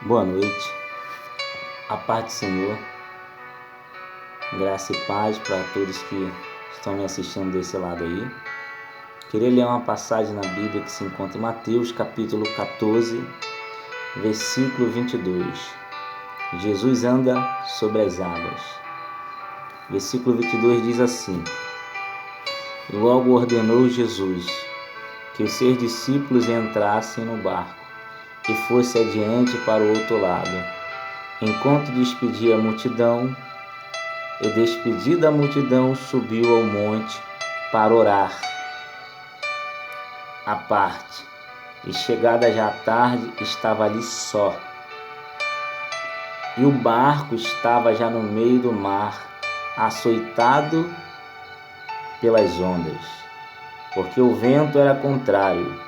Boa noite, a paz do Senhor, graça e paz para todos que estão me assistindo desse lado aí. Queria ler uma passagem na Bíblia que se encontra em Mateus capítulo 14, versículo 22. Jesus anda sobre as águas. Versículo 22 diz assim: Logo ordenou Jesus que os seus discípulos entrassem no barco e fosse adiante para o outro lado, enquanto despedia a multidão. E despedida a multidão, subiu ao monte para orar à parte. E chegada já a tarde, estava ali só. E o barco estava já no meio do mar, açoitado pelas ondas, porque o vento era contrário.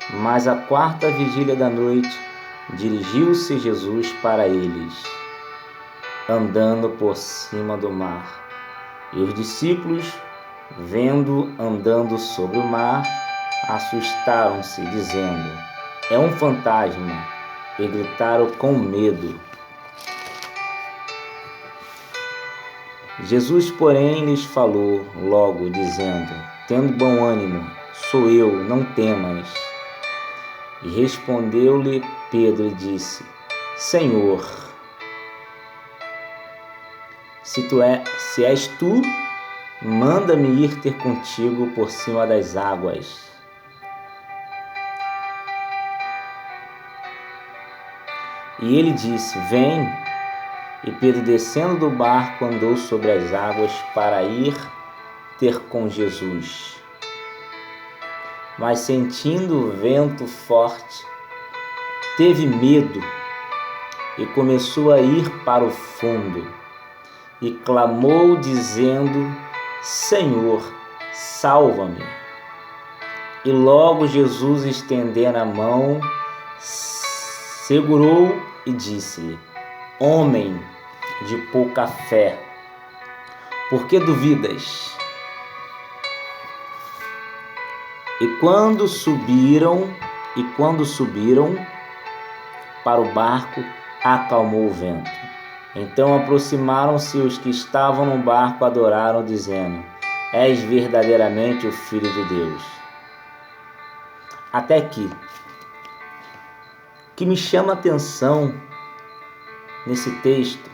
Mas à quarta vigília da noite, dirigiu-se Jesus para eles, andando por cima do mar. E os discípulos, vendo andando sobre o mar, assustaram-se, dizendo: É um fantasma, e gritaram com medo. Jesus, porém, lhes falou logo, dizendo: Tendo bom ânimo, sou eu, não temas. E respondeu-lhe Pedro e disse: Senhor, se és tu, manda-me ir ter contigo por cima das águas. E ele disse: Vem. E Pedro, descendo do barco, andou sobre as águas para ir ter com Jesus. Mas sentindo o vento forte, teve medo e começou a ir para o fundo. E clamou, dizendo: Senhor, salva-me. E logo Jesus, estendendo a mão, segurou e disse-lhe: Homem de pouca fé, por que duvidas? E quando subiram para o barco, acalmou o vento. Então aproximaram-se os que estavam no barco, adoraram, dizendo: És verdadeiramente o Filho de Deus. Até aqui. O que me chama a atenção nesse texto,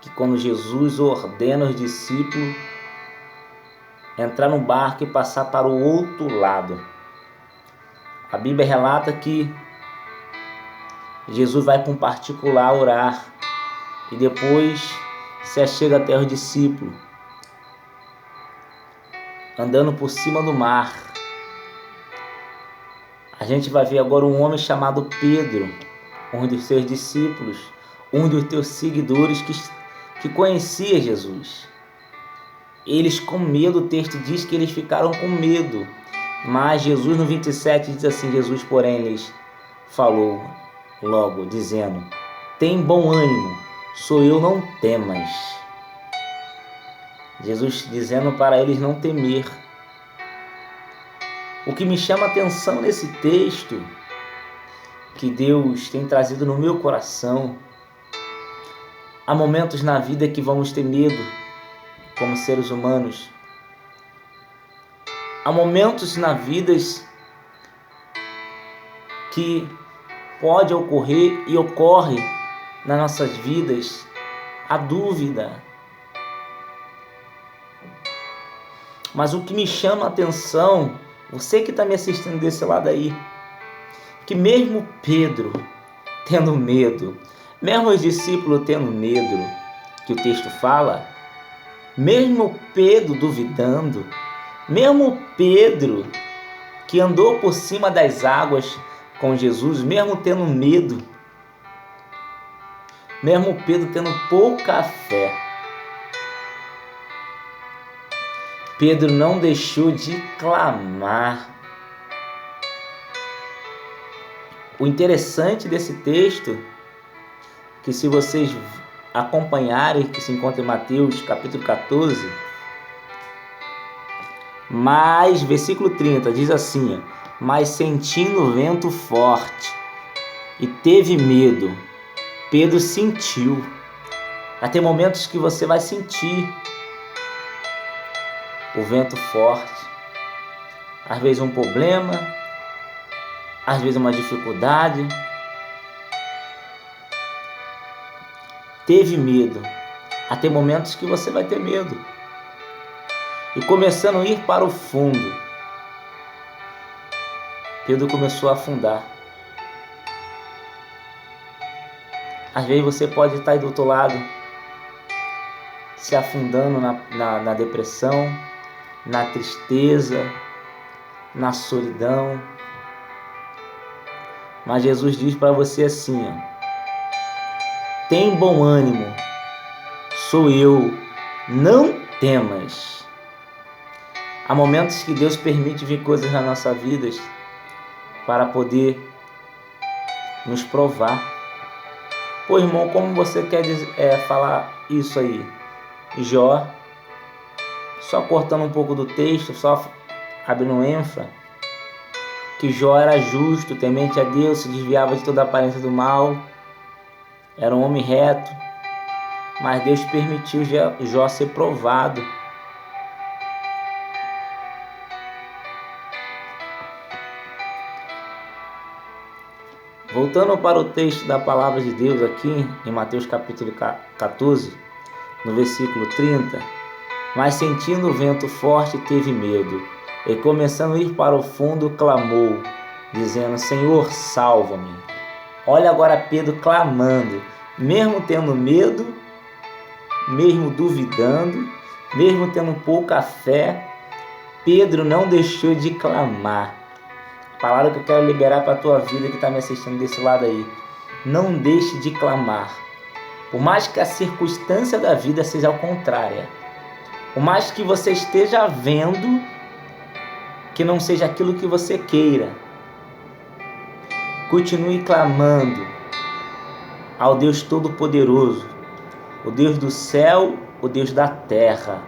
que quando Jesus ordena os discípulos entrar no barco e passar para o outro lado, a Bíblia relata que Jesus vai para um particular orar e depois se achega até os discípulos, andando por cima do mar. A gente vai ver agora um homem chamado Pedro, um dos seus discípulos, um dos teus seguidores que conhecia Jesus. Eles com medo, o texto diz que eles ficaram com medo. Mas Jesus no 27 diz assim: Jesus, porém, lhes falou logo, dizendo: Tem bom ânimo, sou eu, não temas. Jesus dizendo para eles não temer. O que me chama a atenção nesse texto, que Deus tem trazido no meu coração, há momentos na vida que vamos ter medo, como seres humanos. Há momentos na vida que pode ocorrer e ocorre nas nossas vidas a dúvida. Mas o que me chama a atenção, você que está me assistindo desse lado aí, que mesmo Pedro tendo medo, mesmo os discípulos tendo medo, que o texto fala, mesmo Pedro duvidando, mesmo Pedro que andou por cima das águas com Jesus, mesmo tendo medo, mesmo Pedro tendo pouca fé, Pedro não deixou de clamar. O interessante desse texto, que se vocês acompanharem, que se encontra em Mateus capítulo 14, mas versículo 30 diz assim: Mas sentindo o vento forte, e teve medo. Pedro sentiu. Vai ter momentos que você vai sentir o vento forte. Às vezes um problema, às vezes uma dificuldade. Teve medo. Vai ter momentos que você vai ter medo. E começando a ir para o fundo, Pedro começou a afundar. Às vezes você pode estar aí do outro lado, se afundando na depressão, na tristeza, na solidão. Mas Jesus diz para você assim, ó: tem bom ânimo, sou eu, não temas. Há momentos que Deus permite vir coisas na nossa vida para poder nos provar. Pô, irmão, como você quer falar isso aí? Jó, só cortando um pouco do texto, só abrindo ênfase, que Jó era justo, temente a Deus, se desviava de toda a aparência do mal, era um homem reto, mas Deus permitiu Jó ser provado. Voltando para o texto da palavra de Deus aqui, em Mateus capítulo 14, no versículo 30, mas sentindo o vento forte teve medo, e começando a ir para o fundo clamou, dizendo: Senhor, salva-me. Olha agora Pedro clamando, mesmo tendo medo, mesmo duvidando, mesmo tendo pouca fé, Pedro não deixou de clamar. A palavra que eu quero liberar para a tua vida que está me assistindo desse lado aí: não deixe de clamar. Por mais que a circunstância da vida seja ao contrária, por mais que você esteja vendo que não seja aquilo que você queira, continue clamando ao Deus Todo-Poderoso, o Deus do céu, o Deus da terra.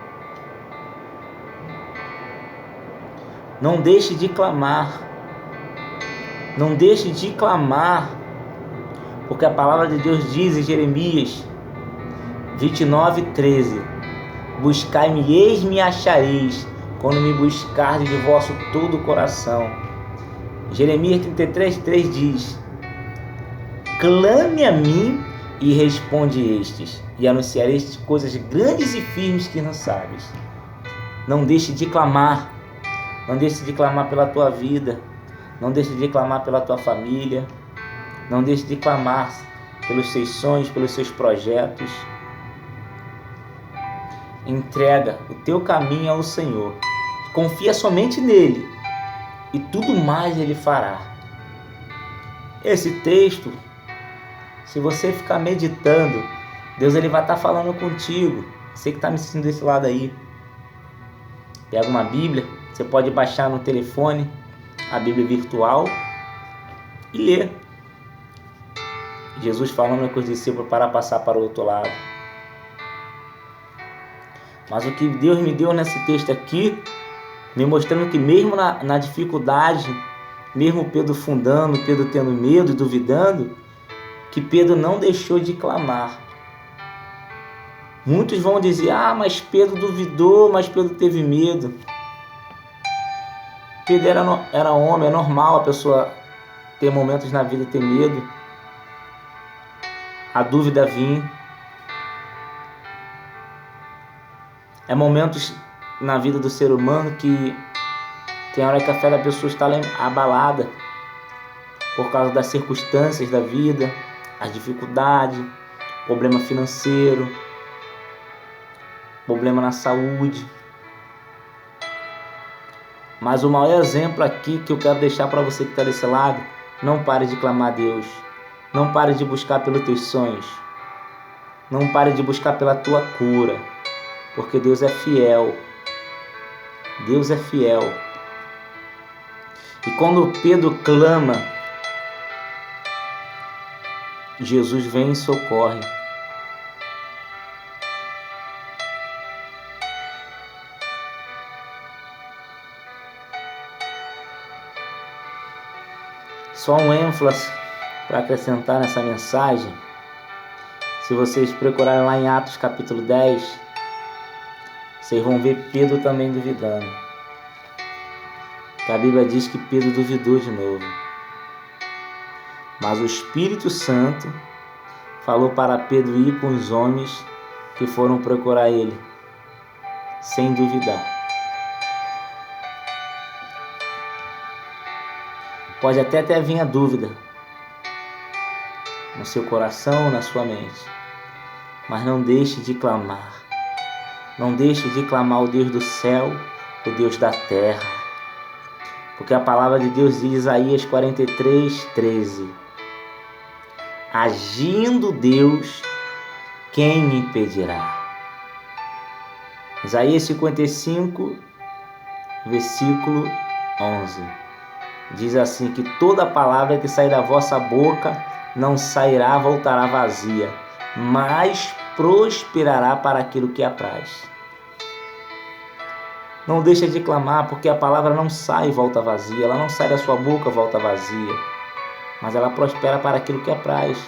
Não deixe de clamar. Não deixe de clamar, porque a palavra de Deus diz em Jeremias 29:13: buscai-me e eis-me e achareis, quando me buscardes de vosso todo o coração. Jeremias 33:3 diz: clame a mim e responde estes, e anunciarei coisas grandes e firmes que não sabes. Não deixe de clamar. Não deixe de clamar pela tua vida. Não deixe de clamar pela tua família. Não deixe de clamar pelos seus sonhos, pelos seus projetos. Entrega o teu caminho ao Senhor. Confia somente nele e tudo mais ele fará. Esse texto, se você ficar meditando, Deus ele vai estar falando contigo. Você que está me assistindo desse lado aí, pega uma Bíblia. Você pode baixar no telefone a Bíblia virtual e ler. Jesus falando com os discípulos para passar para o outro lado. Mas o que Deus me deu nesse texto aqui, me mostrando que mesmo na dificuldade, mesmo Pedro fundando, Pedro tendo medo e duvidando, que Pedro não deixou de clamar. Muitos vão dizer: mas Pedro duvidou, mas Pedro teve medo. Pedro era homem, é normal a pessoa ter momentos na vida e ter medo. A dúvida vir. É momentos na vida do ser humano que tem hora que a fé da pessoa está abalada por causa das circunstâncias da vida, as dificuldades, problema financeiro, problema na saúde. Mas o maior exemplo aqui que eu quero deixar para você que está desse lado: não pare de clamar a Deus. Não pare de buscar pelos teus sonhos. Não pare de buscar pela tua cura. Porque Deus é fiel. Deus é fiel. E quando Pedro clama, Jesus vem e socorre. Só um ênfase para acrescentar nessa mensagem. Se vocês procurarem lá em Atos capítulo 10, vocês vão ver Pedro também duvidando. Que a Bíblia diz que Pedro duvidou de novo. Mas o Espírito Santo falou para Pedro ir com os homens que foram procurar ele, sem duvidar. Pode até ter vindo a dúvida no seu coração, na sua mente, mas não deixe de clamar. Não deixe de clamar o Deus do céu, o Deus da terra. Porque a palavra de Deus diz em Isaías 43:13: agindo Deus, quem me impedirá? Isaías 55, versículo 11. Diz assim: que toda palavra que sair da vossa boca não sairá, voltará vazia, mas prosperará para aquilo que apraz. Não deixa de clamar, porque a palavra não sai e volta vazia. Ela não sai da sua boca e volta vazia, mas ela prospera para aquilo que apraz.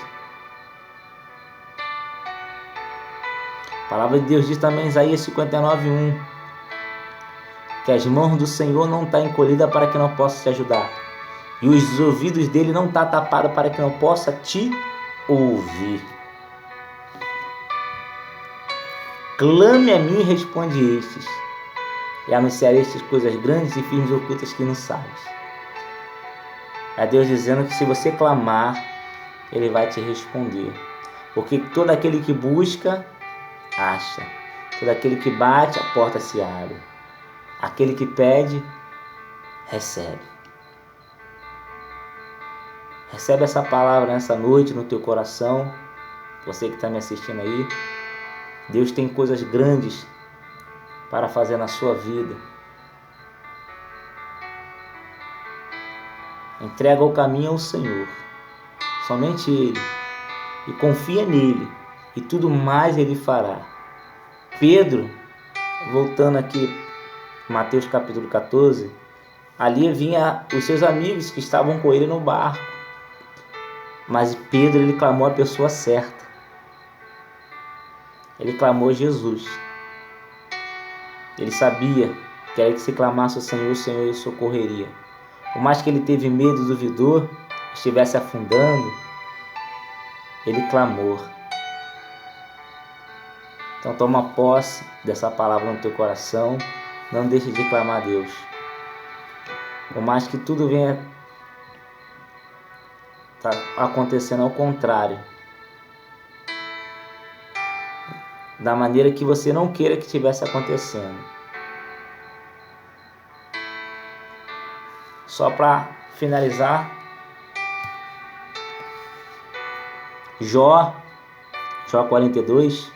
A palavra de Deus diz também em Isaías 59:1 que as mãos do Senhor não estão encolhidas para que não possa te ajudar, e os ouvidos dele não estão tapados para que não possa te ouvir. Clame a mim e responde estes, e anunciarei estas coisas grandes e firmes e ocultas que não sabes. É Deus dizendo que se você clamar, ele vai te responder. Porque todo aquele que busca, acha. Todo aquele que bate, a porta se abre. Aquele que pede, recebe. Recebe essa palavra nessa noite no teu coração. Você que está me assistindo aí. Deus tem coisas grandes para fazer na sua vida. Entrega o caminho ao Senhor, somente Ele, e confia nele, e tudo mais Ele fará. Pedro, voltando aqui, Mateus capítulo 14, ali vinha os seus amigos que estavam com ele no barco, mas Pedro, ele clamou a pessoa certa. Ele clamou Jesus. Ele sabia que era que se clamasse o Senhor o socorreria. Por mais que ele teve medo, duvidou, estivesse afundando, ele clamou. Então toma posse dessa palavra no teu coração. Não deixe de clamar a Deus. Por mais que tudo venha acontecendo ao contrário, da maneira que você não queira que estivesse acontecendo. Só para finalizar, Jó 42,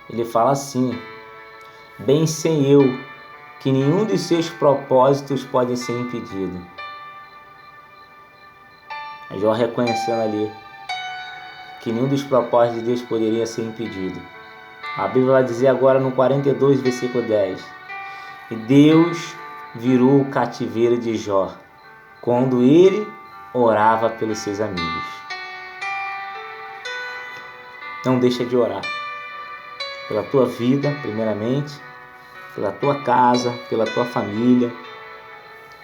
ele fala assim: bem sei eu que nenhum de seus propósitos pode ser impedido. Jó reconhecendo ali que nenhum dos propósitos de Deus poderia ser impedido. A Bíblia vai dizer agora no 42, versículo 10: e Deus virou o cativeiro de Jó quando ele orava pelos seus amigos. Não deixa de orar pela tua vida, primeiramente, pela tua casa, pela tua família,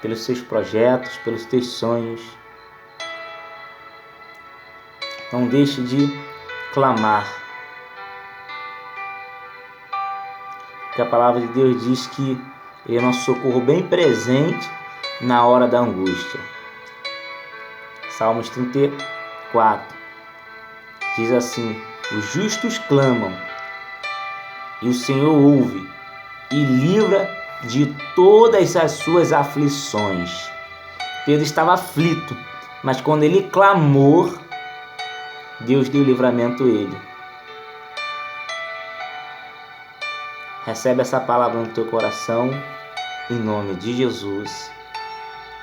pelos seus projetos, pelos teus sonhos. Não deixe de clamar. Porque a palavra de Deus diz que Ele é nosso socorro bem presente na hora da angústia. Salmos 34 diz assim: os justos clamam e o Senhor ouve e livra de todas as suas aflições. Pedro estava aflito, mas quando ele clamou, Deus deu livramento a ele. Recebe essa palavra no teu coração, em nome de Jesus.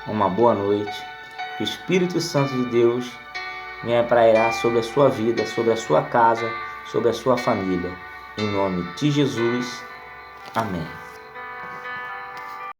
Uma boa noite. Que o Espírito Santo de Deus venha pairar sobre a sua vida, sobre a sua casa, sobre a sua família. Em nome de Jesus. Amém.